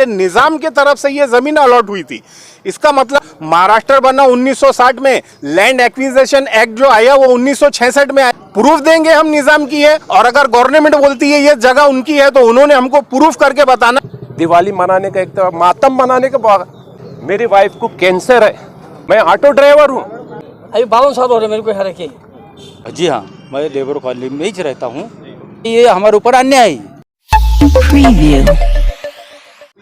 निजाम की तरफ से ये जमीन अलॉट हुई थी। इसका मतलब महाराष्ट्र बना 1960 में, लैंड एक्विजिशन एक्ट जो आया वो 1966 में आया। प्रूफ देंगे हम निजाम की है, और अगर गवर्नमेंट बोलती है ये जगह उनकी है तो उन्होंने हमको प्रूफ करके बताना। दिवाली मनाने का एक तरफ, मातम मनाने के बाद मेरी वाइफ को कैंसर है, मैं ऑटो ड्राइवर हूँ। अभी 52 साल हो रहे मेरे को यहाँ रखे। जी हाँ, मैं लेबर कॉलोनी में ही रहता हूँ। ये हमारे ऊपर अन्याय है।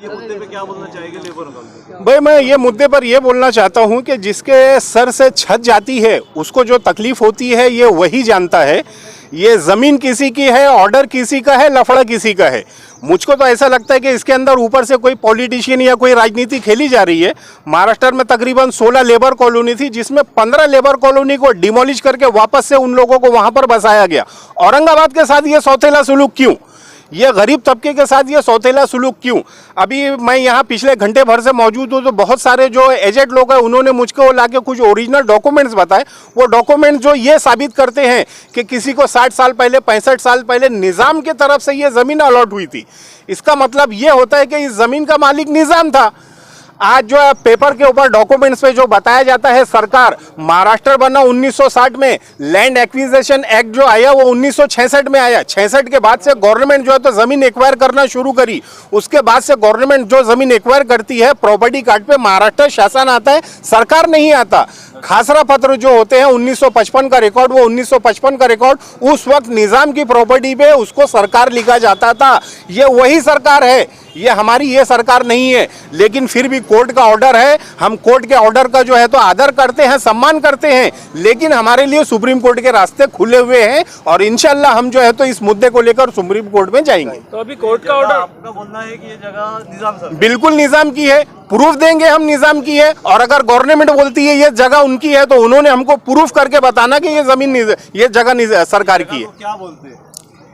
ये मुद्दे पे क्या बोलना चाहेंगे लेबर कॉलोनी? भाई मैं ये मुद्दे पर ये बोलना चाहता हूँ कि जिसके सर से छत जाती है उसको जो तकलीफ होती है ये वही जानता है। ये ज़मीन किसी की है, ऑर्डर किसी का है, लफड़ा किसी का है। मुझको तो ऐसा लगता है कि इसके अंदर ऊपर से कोई पॉलिटिशियन या कोई राजनीति खेली जा रही है। महाराष्ट्र में तकरीबन 16 लेबर कॉलोनी थी, जिसमें 15 लेबर कॉलोनी को डिमोलिश करके वापस से उन लोगों को वहाँ पर बसाया गया। औरंगाबाद के साथ ये सौतेला सुलूक क्यों? ये गरीब तबके के साथ ये सौतेला सुलूक क्यों? अभी मैं यहाँ पिछले घंटे भर से मौजूद हूँ तो बहुत सारे जो एजेंट लोग हैं उन्होंने मुझको लाके कुछ ओरिजिनल डॉक्यूमेंट्स बताए। वो डॉक्यूमेंट जो ये साबित करते हैं कि किसी को 60 साल पहले, 65 साल पहले निज़ाम की तरफ से ये ज़मीन अलॉट हुई थी। इसका मतलब ये होता है कि इस ज़मीन का मालिक निज़ाम था। आज जो है पेपर के ऊपर डॉक्यूमेंट्स पे जो बताया जाता है, सरकार महाराष्ट्र बना 1960 में, लैंड एक्विजिशन एक्ट जो आया वो 1966 में आया। 66 के बाद से गवर्नमेंट जो है तो ज़मीन एक्वायर करना शुरू करी। उसके बाद से गवर्नमेंट जो ज़मीन एक्वायर करती है, प्रॉपर्टी कार्ड पे महाराष्ट्र शासन आता है, सरकार नहीं आता। खासरा पत्र जो होते हैं 1955 का रिकॉर्ड, वो 1955 का रिकॉर्ड उस वक्त निज़ाम की प्रॉपर्टी पे उसको सरकार लिखा जाता था। ये वही सरकार है, ये हमारी ये सरकार नहीं है। लेकिन फिर भी कोर्ट का ऑर्डर है, हम कोर्ट के ऑर्डर का जो है तो आदर करते हैं, सम्मान करते हैं। लेकिन हमारे लिए सुप्रीम कोर्ट के रास्ते खुले हुए हैं और इंशाल्लाह हम जो है तो इस मुद्दे को लेकर सुप्रीम कोर्ट में जाएंगे। तो अभी कोर्ट का ऑर्डर, आपका बोलना है कि ये जगह निजाम सर बिल्कुल निजाम की है, प्रूफ देंगे हम निजाम की है, और अगर गवर्नमेंट बोलती है ये जगह उनकी है तो उन्होंने हमको प्रूफ करके बताना कि ये जमीन, ये जगह सरकार की है। तो क्या बोलते हैं?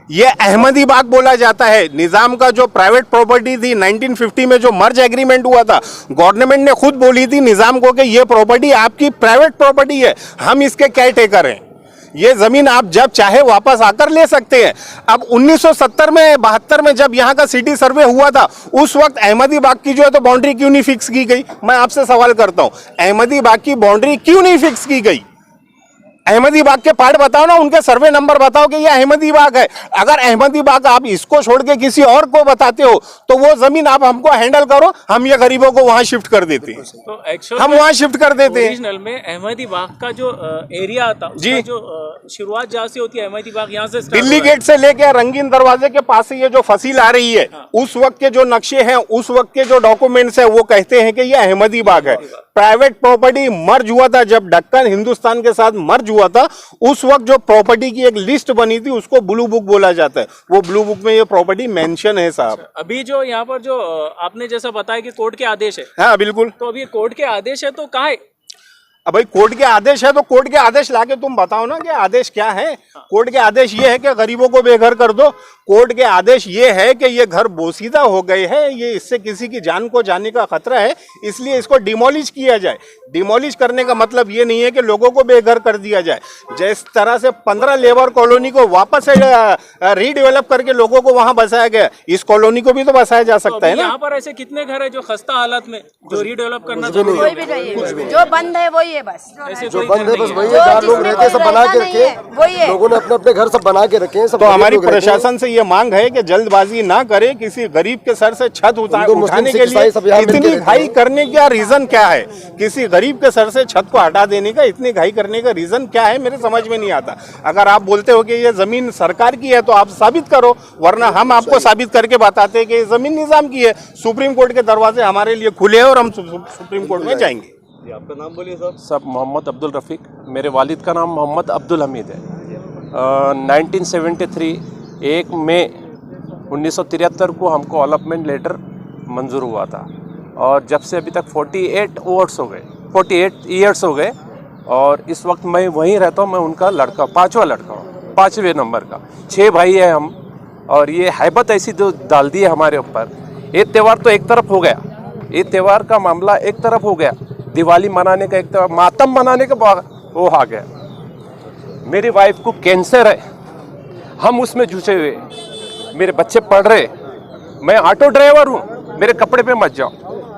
ये अहमदी बाग बोला जाता है। निजाम का जो प्राइवेट प्रॉपर्टी थी 1950 में जो मर्ज एग्रीमेंट हुआ था, गवर्नमेंट ने खुद बोली थी निजाम को कि ये प्रॉपर्टी आपकी प्राइवेट प्रॉपर्टी है, हम इसके केयरटेकर हैं। ये जमीन आप जब चाहे वापस आकर ले सकते हैं। अब 1970 में, 72 में जब यहाँ का सिटी सर्वे हुआ था, उस वक्त अहमदी बाग की जो है तो बाउंड्री क्यों नहीं फिक्स की गई? मैं आपसे सवाल करता हूँ, अहमदी बाग की बाउंड्री क्यों नहीं फिक्स की गई? अहमदी बाग के पार्ट बताओ ना, उनके सर्वे नंबर बताओ कि ये अहमदी बाग है। अगर अहमदी बाग आप इसको छोड़ के किसी और को बताते हो तो वो जमीन आप हमको हैंडल करो, हम ये गरीबों को वहां शिफ्ट कर देते हैं। तो एक्चुअल हम वहां शिफ्ट कर देते हैं। ओरिजिनल में अहमदी बाग का जो एरिया था, उसका जो शुरुआत जहाँ से होती है अहमदी बाग, यहाँ से दिल्ली गेट से लेके रंगीन दरवाजे के पास से ये जो फसील आ रही है, उस वक्त के जो नक्शे हैं, उस वक्त के जो डॉक्यूमेंट्स है, वो कहते हैं कि ये अहमदी बाग है। प्राइवेट प्रॉपर्टी मर्ज हुआ था, जब दक्कन हिंदुस्तान के साथ मर्ज हुआ था, उस वक्त जो प्रॉपर्टी की एक लिस्ट बनी थी उसको ब्लू बुक बोला जाता है। वो ब्लू बुक में ये प्रॉपर्टी मेंशन है साहब। अभी जो यहाँ पर जो आपने जैसा बताया कि कोर्ट के आदेश है, हाँ बिल्कुल। तो अभी कोर्ट के आदेश है तो कहाँ है? अब भाई कोर्ट के आदेश है तो कोर्ट के आदेश लाके तुम बताओ ना कि आदेश क्या है। कोर्ट के आदेश ये है कि गरीबों को बेघर कर दो। कोर्ट के आदेश ये है कि ये घर बोसीदा हो गए हैं, ये इससे किसी की जान को जाने का खतरा है, इसलिए इसको डिमोलिश किया जाए। डिमोलिश करने का मतलब ये नहीं है कि लोगों को बेघर कर दिया जाए। जिस तरह से 15 लेबर कॉलोनी को वापस से रीडेवलप करके लोगों को वहां बसाया गया, इस कॉलोनी को भी तो बसाया जा सकता है ना। यहाँ पर ऐसे कितने घर है जो खस्ता हालत में, जो रीडेवलप करना कोई भी नहीं है, जो बंद है वही है बस। ऐसे जो बंद है बस वही है, जहाँ लोग रहते सब बना के रखे, वही है। लोगों ने अपने अपने घर सब बना के रखे हैं। तो हमारी प्रशासन से ये मांग है कि जल्दबाजी ना करे, किसी गरीब के सर से छत उठाने के लिए इतनी घाई करने का रीजन क्या है? किसी गरीब के सर से छत को हटा देने का इतनी घाई करने का रीजन क्या है, मेरे समझ में नहीं आता। अगर आप बोलते हो कि ये जमीन सरकार की है तो आप साबित करो, वरना हम आपको साबित करके बताते हैं कि ये जमीन निजाम की है। सुप्रीम कोर्ट के दरवाजे हमारे लिए खुले हैं और हम सुप्रीम कोर्ट में जाएंगे। आपका नाम बोलिए साहब। सब मोहम्मद अब्दुल रफ़ीक, मेरे वालिद का नाम मोहम्मद अब्दुल हमीद है। 1973 1 मई 1973 को हमको अलॉटमेंट लेटर मंजूर हुआ था, और जब से अभी तक 48 ईयर्स हो गए। और इस वक्त मैं वहीं रहता हूँ, मैं उनका लड़का, 5वां लड़का हूँ, 5वें नंबर का। 6 भाई हैं हम, और ये हैबत ऐसी जो डाल दी है हमारे ऊपर। ये त्यौहार तो एक तरफ हो गया, ये त्यौहार का मामला एक तरफ हो गया, दिवाली मनाने का एक तरफ, मातम मनाने का वो आ गया। मेरी वाइफ को कैंसर है, हम उसमें जुझे हुए, मेरे बच्चे पढ़ रहे, मैं ऑटो ड्राइवर हूँ, मेरे कपड़े पे मत जाओ।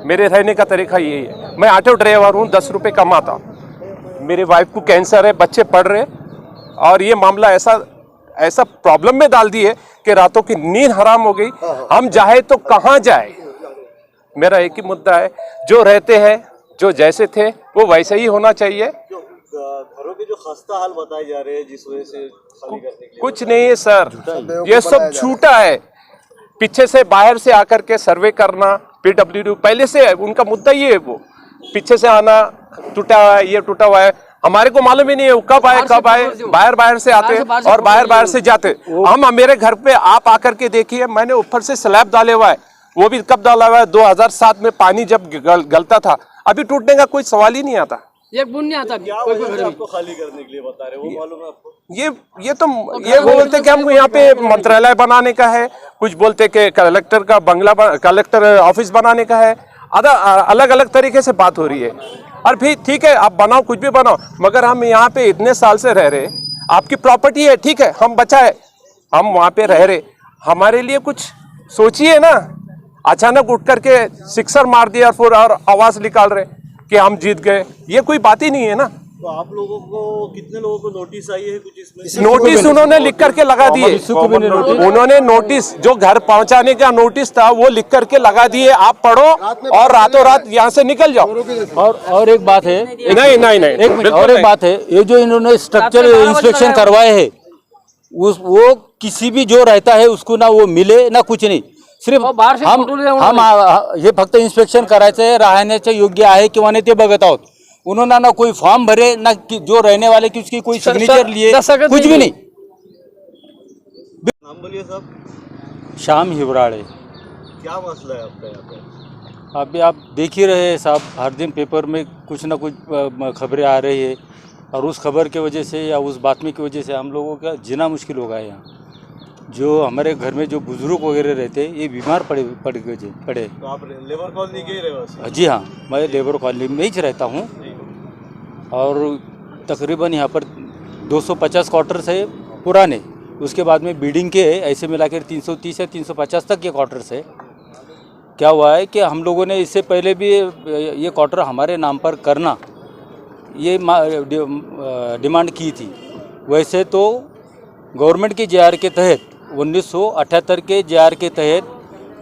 मेरे रहने का तरीका यही है। मैं ऑटो ड्राइवर हूँ, 10 रुपये कमाता। मेरे वाइफ को कैंसर है, बच्चे पढ़ रहे, और ये मामला ऐसा प्रॉब्लम में डाल दिए कि रातों की नींद हराम हो गई। हम जाए तो कहाँ जाए? मेरा एक ही मुद्दा है, जो रहते हैं, जो जैसे थे वो वैसे ही होना चाहिए। घरों के जो खस्ता हाल बताए जा रहे हैं जिस वजह से खाली करने के लिए, कुछ नहीं है सर, ये सब झूठा है। पीछे से बाहर से आकर के सर्वे करना, PWD पहले से उनका मुद्दा ये है, वो पीछे से आना, टूटा हुआ है, ये टूटा हुआ है, हमारे को मालूम ही नहीं है कब आए कब आए। बाहर से आते और बाहर से जाते। हम मेरे घर पे आप आकर के देखिए, मैंने ऊपर से स्लैब डाले हुआ है, वो भी कब डाला हुआ है? 2007 में पानी जब गलता था। अभी टूटने का कोई सवाल ही नहीं आता। एक बुन नहीं आता। क्या वजह से आपको खाली करने के लिए बता रहे, वो मालूम है आपको? ये बोलते कि हम यहाँ पे मंत्रालय बनाने का है, कुछ बोलते कि कलेक्टर का बंगला, कलेक्टर ऑफिस बनाने का है। अलग अलग तरीके से बात हो रही है। और फिर ठीक है, आप बनाओ, कुछ भी बनाओ, मगर हम यहाँ पे इतने साल से रह रहे, आपकी प्रॉपर्टी है, ठीक है, हम बचाए, हम वहाँ पे रह रहे, हमारे लिए कुछ सोचिए ना। अचानक उठ करके सिक्सर मार दिया और आवाज निकाल रहे कि हम जीत गए, ये कोई बात ही नहीं है ना। तो आप लोगों को, कितने लोगों को नोटिस आई है कुछ इसमें? नोटिस उन्होंने लिख करके लगा दिए। उन्होंने नोटिस, जो घर पहुंचाने का नोटिस था वो लिख करके लगा दिए, आप पढ़ो और रातों रात यहाँ से निकल जाओ। और एक बात है, नहीं एक मिनट, और एक बात है, ये जो इन्होंने स्ट्रक्चर इंस्पेक्शन करवाए हैं, वो किसी भी जो रहता है उसको ना वो मिले ना कुछ नहीं, सिर्फ हम हे फक्त इन्स्पेक्शन करायचं, राहण्याचे योग्य आहे किंवा नाही ते बघत आहोत। उन्होंने ना कोई फॉर्म भरे, ना जो रहने वाले की उसकी कोई सिग्नेचर लिए, कुछ भी नहीं। नाम बोलिए साहब। श्याम हिवराड़े। क्या मसला है आपका यहाँ पे? अभी आप देख ही रहे हैं साहब, हर दिन पेपर में कुछ ना कुछ खबरें आ रही है, और उस खबर की वजह से या उस बातमी की वजह से हम लोगों का जीना मुश्किल हो गया है। यहाँ जो हमारे घर में जो बुजुर्ग वगैरह रहते हैं, ये बीमार पड़े। तो आप लेबर कॉलोनी के ही रहवासी? जी हाँ, मैं लेबर कॉलोनी में ही रहता हूँ, और तकरीबन यहाँ पर 250 क्वार्टर्स है पुराने, उसके बाद में बिल्डिंग के ऐसे मिलाकर 330 या 350 तक के क्वार्टर्स है। क्या हुआ है कि हम लोगों ने इससे पहले भी ये क्वार्टर हमारे नाम पर करना, ये डिमांड की थी। वैसे तो गवर्नमेंट की JR के तहत 1978 के JR के तहत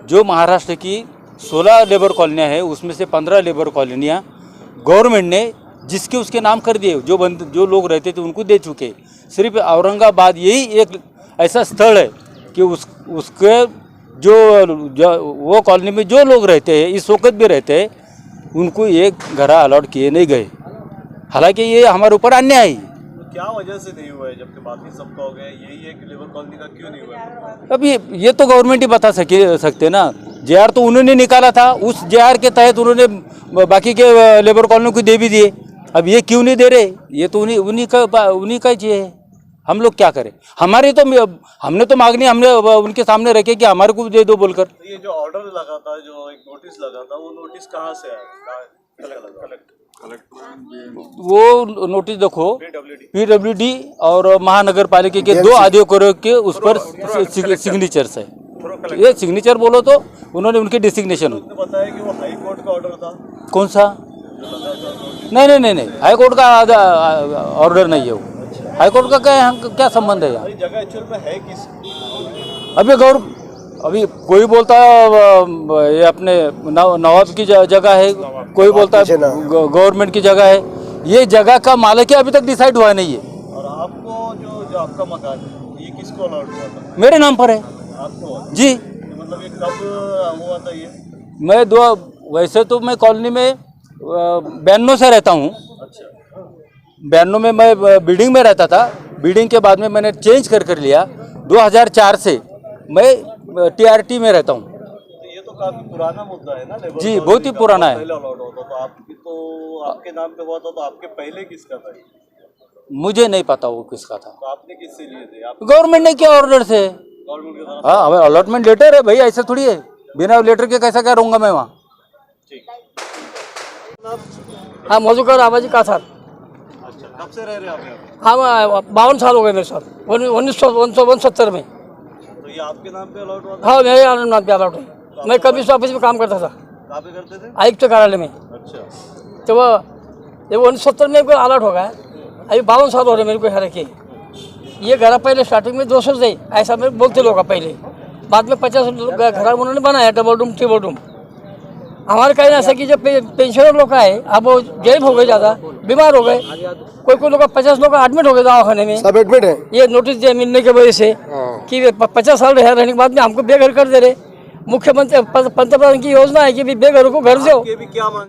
जो महाराष्ट्र की 16 लेबर कॉलोनियाँ हैं, उसमें से 15 लेबर कॉलोनियाँ गवर्नमेंट ने जिसके उसके नाम कर दिए, जो लोग रहते थे उनको दे चुके। सिर्फ औरंगाबाद यही एक ऐसा स्थल है कि उसके जो वो कॉलोनी में जो लोग रहते हैं, इस वक्त भी रहते हैं, उनको एक घर अलॉट किए नहीं गए। हालांकि ये हमारे ऊपर अन्याय है। क्या वजह से नहीं हुआ है, जबकि बाकी सबका हो गया, यही एक लेबर कॉलोनी का क्यों नहीं हुआ? अब ये तो गवर्नमेंट ही बता सकते ना। JR तो उन्होंने निकाला था, उस JR के तहत उन्होंने बाकी के लेबर कॉलोनी को दे भी दिए। अब ये क्यों नहीं दे रहे? ये तो उन्हीं का चाहिए। हम लोग क्या करें? हमने तो मांगनी हमने उनके सामने रखे कि हमारे को दे दो बोलकर। तो ये जो ऑर्डर लगा था, जो एक नोटिस लगा था, वो नोटिस कहाँ से आया? वो नोटिस देखो, PWD और महानगर पालिका के 2 अधिकारियों के उस पर सिग्नेचर्स है। ये सिग्नेचर बोलो तो उन्होंने उनके डिसिग्नेशन बताया कि वो हाई कोर्ट का ऑर्डर था। कौन सा? नहीं, हाई कोर्ट का ऑर्डर नहीं है वो। हाई कोर्ट का क्या संबंध है यहाँ? जगह एक्चुअल में है किस? अभी कोई बोलता ये अपने नवाब की जगह है, कोई बोलता है गवर्नमेंट की जगह है। ये जगह का मालिक अभी तक डिसाइड हुआ नहीं है। और आपको जो आपका मकान है, ये किसको अलॉट हुआ था? मेरे नाम पर है। आपको? जी। मतलब ये कब हुआ था ये? वैसे तो मैं कॉलोनी में 92 से रहता हूँ। अच्छा। 92 में मैं बिल्डिंग में रहता था। बिल्डिंग के बाद में मैंने चेंज कर लिया। 2004 से मैं TRT में रहता हूँ। तो ये तो काफी पुराना मुद्दा है ना? जी, बहुत ही पुराना है। पहले अलॉट होता तो आपके नाम पे हुआ था, तो आपके पहले किसका था? मुझे नहीं पता वो किसका था। तो आपने किससे लिए थे? गवर्नमेंट ने क्या ऑर्डर से? गवर्नमेंट के तरफ? हाँ, हमें अलॉटमेंट लेटर है भाई, ऐसा थोड़ी है। बिना लेटर के कैसा क्या रहूँगा मैं वहाँ? हाँ, मधुकर आबाजी का सर। अच्छा, कब से रह रहे हैं आप यहाँ? हाँ, 52 साल हो गए मेरे सर। 1969 में। तो ये आपके नाम पे अलॉट हुआ था? हाँ, मेरे नाम पे अलॉट है। मैं कमिश्नर ऑफिस में काम करता था, कहाँ पे करते थे? आयुक्त कार्यालय में। अच्छा। तो वो 1970 में कोई अलर्ट हो गया, अभी 52 साल हो रहे मेरे को यहाँ रखे। ये घर पहले स्टार्टिंग में 200 थे, ऐसा मेरे बोलते लोग पहले, बाद में 50 घर उन्होंने बनाया, डबल रूम ट्रिपल रूम। हमारे कहीं ऐसा कि जब पेंशनर लोग है, अब वो गरीब हो गए, ज़्यादा बीमार हो गए, कोई लोग 50 लोग एडमिट हो गए दवाखाने में, सब एडमिट है। ये नोटिस दिया मिलने की वजह से कि 50 साल रहने के बाद में हमको बेघर कर दे रहे। मुख्यमंत्री पंतप्रधान की योजना है कि बेघरों को घर दो। भी क्या